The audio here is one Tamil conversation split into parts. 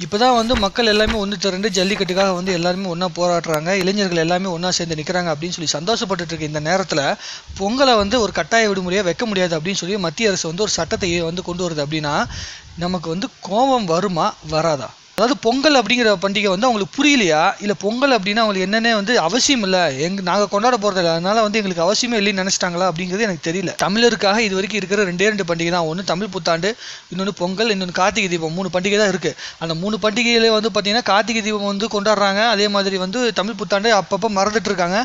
இப்போதான் வந்து மக்கள் எல்லாமே ஒன்று திரண்டு ஜல்லிக்கட்டுக்காக வந்து எல்லாருமே ஒன்றா போராடுறாங்க, இளைஞர்கள் எல்லாமே ஒன்றா சேர்ந்து நிற்கிறாங்க அப்படின்னு சொல்லி சந்தோஷப்பட்டுட்டு இருக்க இந்த நேரத்தில் பொங்கலை வந்து ஒரு கட்டாய விடுமுறையாக வைக்க முடியாது அப்படின்னு சொல்லி மத்திய அரசு வந்து ஒரு சட்டத்தை வந்து கொண்டு வருது. அப்படின்னா நமக்கு வந்து கோபம் வருமா வராதா? அதாவது பொங்கல் அப்படிங்கிற பண்டிகை வந்து அவங்களுக்கு புரியலையா, இல்லை பொங்கல் அப்படின்னா அவங்களுக்கு என்னென்ன வந்து அவசியம் இல்லை, நாங்கள் கொண்டாட போகிறதில்ல, அதனால வந்து எங்களுக்கு அவசியமே இல்லைன்னு நினச்சிட்டாங்களா அப்படிங்கிறது எனக்கு தெரியல. தமிழருக்காக இது வரைக்கும் இருக்கிற ரெண்டு பண்டிகை தான். ஒன்று தமிழ் புத்தாண்டு, இன்னொன்று பொங்கல், இன்னொன்று கார்த்திகை தீபம். 3 பண்டிகை தான் இருக்குது. அந்த 3 பண்டிகையிலே வந்து பார்த்திங்கன்னா கார்த்திகை தீபம் வந்து கொண்டாடுறாங்க, அதே மாதிரி வந்து தமிழ் புத்தாண்டு அப்பப்போ மறந்துட்டு இருக்காங்க.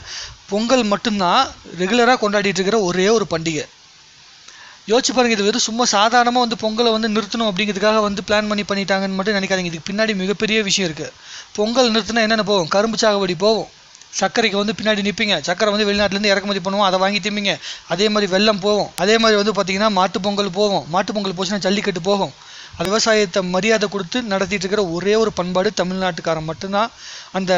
பொங்கல் மட்டும்தான் ரெகுலராக கொண்டாடிட்டு இருக்கிற ஒரே ஒரு பண்டிகை. யோசிச்சு பாருங்க, இது வெறும் சும்மா சாதாரணமாக வந்து பொங்கலை வந்து நிறுத்தணும் அப்படிங்கிறதுக்காக வந்து பிளான் பண்ணிட்டாங்கன்னு மட்டும் நினைக்காதீங்க. இதுக்கு பின்னாடி மிகப்பெரிய விஷயம் இருக்குது. பொங்கல் நிறுத்தினா என்னென்ன போகும்? கரும்பு சாகுபடி போகும், சர்க்கரைக்கு வந்து பின்னாடி நிற்பீங்க, சர்க்கரை வந்து வெளிநாட்டிலேருந்து இறக்குமதி பண்ணுவோம், அதை வாங்கி திம்பிங்க. அதே மாதிரி வெல்லம் போகும், அதே மாதிரி வந்து பார்த்திங்கன்னா மாட்டு பொங்கல் போகும், மாட்டு பொங்கல் போச்சுன்னா ஜல்லிக்கட்டு போகும். அது விவசாயத்தை மரியாதை கொடுத்து நடத்திட்டு இருக்கிற ஒரே ஒரு பண்பாடு தமிழ்நாட்டுக்காரன் மட்டும்தான் அந்த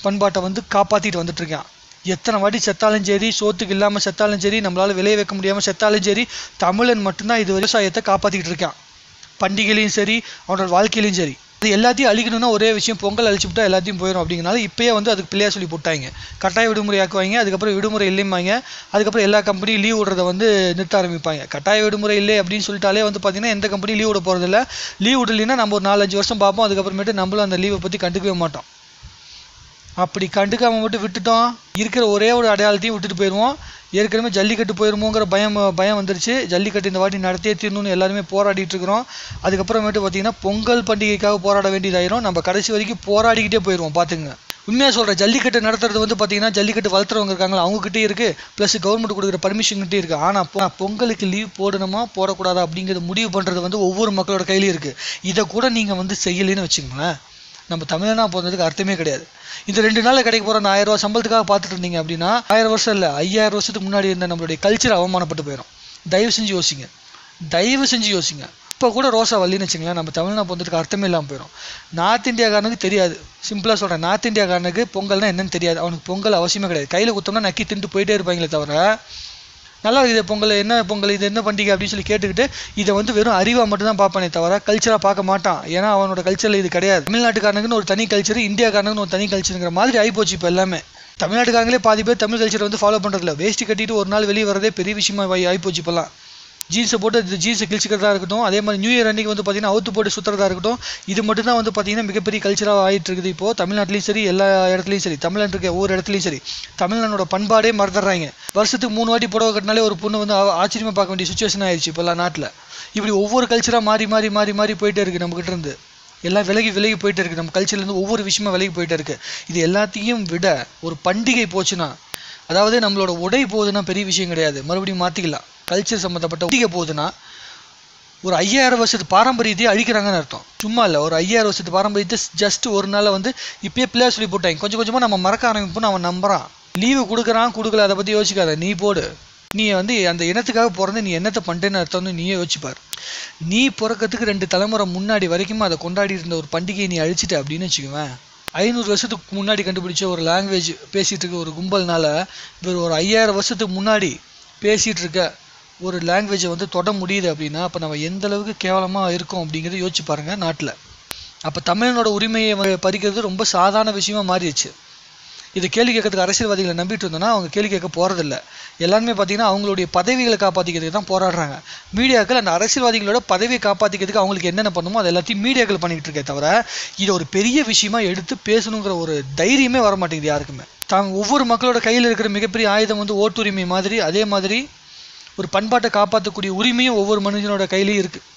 பண்பாட்டை வந்து காப்பாற்றிட்டு வந்துட்டுருக்கான். எத்தனை வாட்டி செத்தாலும் சரி, சோத்துக்கு இல்லாமல் செத்தாலும் சரி, நம்மளால் விளைய வைக்க முடியாமல் செத்தாலும் சரி, தமிழன் மட்டும்தான் இது விவசாயத்தை காப்பாற்றிக்கிட்டு இருக்கான். பண்டிகையிலையும் சரி, அவனோட வாழ்க்கையிலையும் சரி. அது எல்லாத்தையும் அழிக்கணும்னா ஒரே விஷயம், பொங்கல் அழிச்சுவிட்டா எல்லாத்தையும் போயிடும் அப்படிங்கிறனால இப்போயே வந்து அதுக்கு பிள்ளையா சொல்லி போட்டாங்க. கட்டாய விடுமுறை ஆக்குவாங்க, அதுக்கப்புறம் விடுமுறை இல்லைம்பாங்க, அதுக்கப்புறம் எல்லா கம்பெனியும் லீவ் விடுறத வந்து நிறுத்த ஆரம்பிப்பாங்க. கட்டாய விடுமுறை இல்லை அப்படின்னு சொல்லிட்டாலே வந்து பார்த்திங்கன்னா எந்த கம்பெனியும் லீவ் விட போகிறதில்ல. லீவ் விடலைன்னா நம்ம ஒரு 4-5 வருஷம் பார்ப்போம், அதுக்கப்புறமேட்டு நம்மளும் அந்த லீவை பற்றி கண்டுக்கவே மாட்டோம். அப்படி கண்டுக்காம மட்டும் விட்டுட்டோம், இருக்கிற ஒரே ஒரு அடையாளத்தையும் விட்டுட்டு போயிடுவோம். ஏற்கனவே ஜல்லிக்கட்டு போயிடுமோங்கிற பயம் வந்துருச்சு. ஜல்லிக்கட்டு இந்த வாட்டி நடத்தியே தீரணும்னு எல்லாருமே போராடிட்டு இருக்கிறோம். அதுக்கப்புறமேட்டு பார்த்தீங்கன்னா பொங்கல் பண்டிகைக்காக போராட வேண்டியதாயிரும். நம்ம கடைசி வரைக்கும் போராடிக்கிட்டே போயிடுவோம். பார்த்துங்க, உண்மையாக சொல்கிறேன், ஜல்லிக்கட்டு நடத்துறது வந்து பார்த்தீங்கன்னா ஜல்லிக்கட்டு வளர்த்துறவங்க இருக்காங்களா அவங்ககிட்டே இருக்குது, ப்ளஸ் கவர்மெண்ட் கொடுக்குற பர்மிஷன்கிட்டே இருக்குது. ஆனால் பொங்கலுக்கு லீவ் போடணுமா போடக்கூடாதா அப்படிங்கிறது முடிவு பண்ணுறது வந்து ஒவ்வொரு மக்களோட கையிலையும் இருக்குது. இதை கூட நீங்கள் வந்து செய்யலைன்னு வச்சுக்கோங்களேன், நம்ம தமிழனா போகிறதுக்கு அர்த்தமே கிடையாது. இந்த 2 நாளில் கிடைக்க போகிற அந்த 1000 ரூபா சம்பளத்துக்காக பார்த்துட்டு இருந்தீங்க அப்படின்னா 1000 வருஷம் இல்லை 5000 வருஷத்துக்கு முன்னாடி இருந்த நம்மளுடைய கல்ச்சர் அவமானப்பட்டு போயிடும். தயவு செஞ்சு யோசிங்க. இப்போ கூட ரோசா வள்ளின்னு வச்சுங்களேன், நம்ம தமிழ்னா போகிறதுக்கு அர்த்தமே இல்லாமல் போயிடும். நார்த் இந்தியாக்காரனுக்கு தெரியாது, சிம்பிளாக சொல்கிறேன், நார்த் இந்தியாக்காரனுக்கு பொங்கல்னா என்னன்னு தெரியாது. அவனுக்கு பொங்கல் அவசியமே கிடையாது. கையில் குத்தோம்னா நக்கி தின்ட்டு போயிட்டே இருப்பாங்களே தவிர, நல்லா இருக்குது பொங்கல், என்ன பொங்கல், இது என்ன பண்டிகை அப்படின்னு சொல்லி கேட்டுக்கிட்டு இதை வந்து வெறும் அறிவாக மட்டும்தான் பார்ப்பானே தவிர கல்ச்சராக பார்க்க மாட்டான். ஏன்னா அவனோட கல்ச்சரில் இது கிடையாது. தமிழ்நாட்டுக்காரனுக்குன்னு ஒரு தனி கல்ச்சர், இந்தியாக்காரனுக்குன்னு ஒரு தனி கல்ச்சருங்கிற மாதிரி ஆகிப்போச்சு. இப்போ எல்லாமே தமிழ்நாட்டுக்காரங்களே பாதி பேர் தமிழ் கல்ச்சரை வந்து ஃபாலோ பண்ணுறதில்ல. வேஷ்டி கட்டிட்டு ஒரு நாள் வெளியே வரதே பெரிய விஷயமா ஆகிப்போச்சு. இப்போலாம் ஜீன்ஸை போட்டு ஜீன்ஸை கிழிச்சிக்கிறதா இருக்கட்டும், அதே மாதிரி நியூ இயர் அன்றைக்கி வந்து பார்த்திங்கன்னா அவுத்து போட்டு சுற்றுறதா இருக்கட்டும், இது மட்டும் தான் வந்து பார்த்திங்கன்னா மிகப்பெரிய கல்ச்சராக ஆகிட்டு இருக்குது. இப்போது தமிழ்நாட்டிலையும் சரி, எல்லா இடத்துலையும் சரி, தமிழ்நாடு இருக்க ஒவ்வொரு இடத்துலையும் சரி, தமிழ்நாடோட பண்பாடே மறந்துடுறாங்க. வருஷத்துக்கு 3 வாட்டி புடவை கட்டினாலே ஒரு பொண்ணு வந்து ஆச்சரியமாக பார்க்க வேண்டிய சுச்சுவேஷன் ஆயிடுச்சு இப்போல்லாம் நாட்டில். இப்படி ஒவ்வொரு கல்ச்சராக மாறி போயிட்டே இருக்குது. நம்மகிட்ட இருந்து எல்லாம் விலகி போயிட்டே இருக்குது. நம்ம கல்ச்சர்லேருந்து ஒவ்வொரு விஷயமா விலகி போயிட்டே இருக்குது. இது எல்லாத்தையும் விட ஒரு பண்டிகை போச்சுன்னா, அதாவது நம்மளோட உடை போகுதுன்னா பெரிய விஷயம் கிடையாது, மறுபடியும் மாற்றிக்கலாம். கல்ச்சர் சம்மந்தப்பட்ட பண்டிகை போகுதுன்னா ஒரு 5000 வருஷத்து பாரம்பரியத்தையே அழிக்கிறாங்கன்னு அர்த்தம். சும்மா இல்லை, ஒரு 5000 வருஷத்து பாரம்பரியத்தை ஜஸ்ட் ஒரு நாளில் வந்து இப்பயே பிள்ளையா சொல்லி போட்டாங்க. கொஞ்சம் கொஞ்சமாக நம்ம மறக்க ஆரம்பிப்போம்னு அவன் நம்புறான். லீவு கொடுக்கல, அதை பற்றி யோசிக்காத, நீ போடு. நீ வந்து அந்த இனத்துக்காக பிறந்து நீ என்னத்தை பண்ணிட்டேன்னு அர்த்தம்னு நீயே யோசிப்பார். நீ பிறக்கிறதுக்கு 2 தலைமுறை முன்னாடி வரைக்கும் அதை கொண்டாடி இருந்த ஒரு பண்டிகையை நீ அழிச்சிட்ட அப்படின்னு வச்சுக்குவேன். 500 வருஷத்துக்கு முன்னாடி கண்டுபிடிச்ச ஒரு லாங்குவேஜ் பேசிகிட்டு இருக்க ஒரு கும்பல்னால இவர் ஒரு 5000 வருஷத்துக்கு முன்னாடி பேசிகிட்டு இருக்க ஒரு லாங்குவேஜை வந்து தொட முடியுது அப்படின்னா அப்போ நம்ம எந்த அளவுக்கு கேவலமாக இருக்கோம் அப்படிங்கிறத யோசிச்சு பாருங்கள் நாட்டில். அப்போ தமிழனோட உரிமையை பறிக்கிறது ரொம்ப சாதாரண விஷயமா மாறிடுச்சு. இது கேள்வி கேட்கறதுக்கு அரசியல்வாதிகளை நம்பிட்டு இருந்தோன்னா அவங்க கேள்வி கேட்க போகிறதில்ல. எல்லாருமே பார்த்தீங்கன்னா அவங்களுடைய பதவிகளை காப்பாற்றிக்கிறதுக்கு தான் போராடுறாங்க. மீடியாக்கள் அந்த அரசியல்வாதிகளோட பதவியை காப்பாற்றிக்கிறதுக்கு அவங்களுக்கு என்னென்ன பண்ணுமோ அது எல்லாத்தையும் மீடியாக்கள் பண்ணிக்கிட்டு இருக்கே தவிர இதை ஒரு பெரிய விஷயமா எடுத்து பேசணுங்கிற ஒரு தைரியமே வர மாட்டேங்குது யாருக்குமே. ஒவ்வொரு மக்களோட கையில் இருக்கிற மிகப்பெரிய ஆயுதம் வந்து ஓட்டுரிமை மாதிரி, அதே மாதிரி ஒரு பண்பாட்டை காப்பாற்றக்கூடிய உரிமையும் ஒவ்வொரு மனுஷனோட கையிலையும் இருக்குது.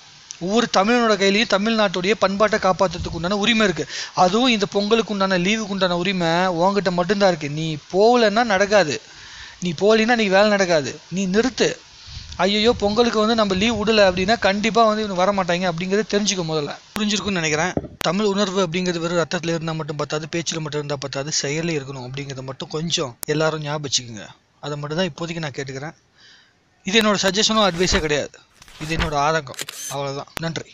ஒவ்வொரு தமிழனோட கையிலையும் தமிழ்நாட்டுடைய பண்பாட்டை காப்பாற்றுறதுக்கு உண்டான உரிமை இருக்குது. அதுவும் இந்த பொங்கலுக்கு உண்டான லீவுக்கு உண்டான உரிமை உங்ககிட்ட மட்டும்தான் இருக்குது. நீ போகலன்னா நடக்காது, நீ போகலின்னா நீ வேலை நடக்காது, நீ நிறுத்து. ஐயோ பொங்கலுக்கு வந்து நம்ம லீவ் விடலை அப்படின்னா கண்டிப்பாக வந்து இவங்க வரமாட்டாங்க அப்படிங்கிறத தெரிஞ்சுக்க முதல்ல. புரிஞ்சிருக்குன்னு நினைக்கிறேன். தமிழ் உணர்வு அப்படிங்கிறது வெறும் ரத்தத்தில் இருந்தால் மட்டும் பத்தாது, பேச்சில் மட்டும் இருந்தால் பத்தாது, செயலே இருக்கணும் அப்படிங்கிறத மட்டும் கொஞ்சம் எல்லாரும் ஞாபகம் வச்சுக்கோங்க. அதை மட்டும் தான் இப்போதைக்கு நான் கேட்டுக்கிறேன். இது என்னோட சஜஷனும் அட்வைஸே கிடையாது, இது என்னோட ஆதங்கம், அவ்வளோதான். நன்றி.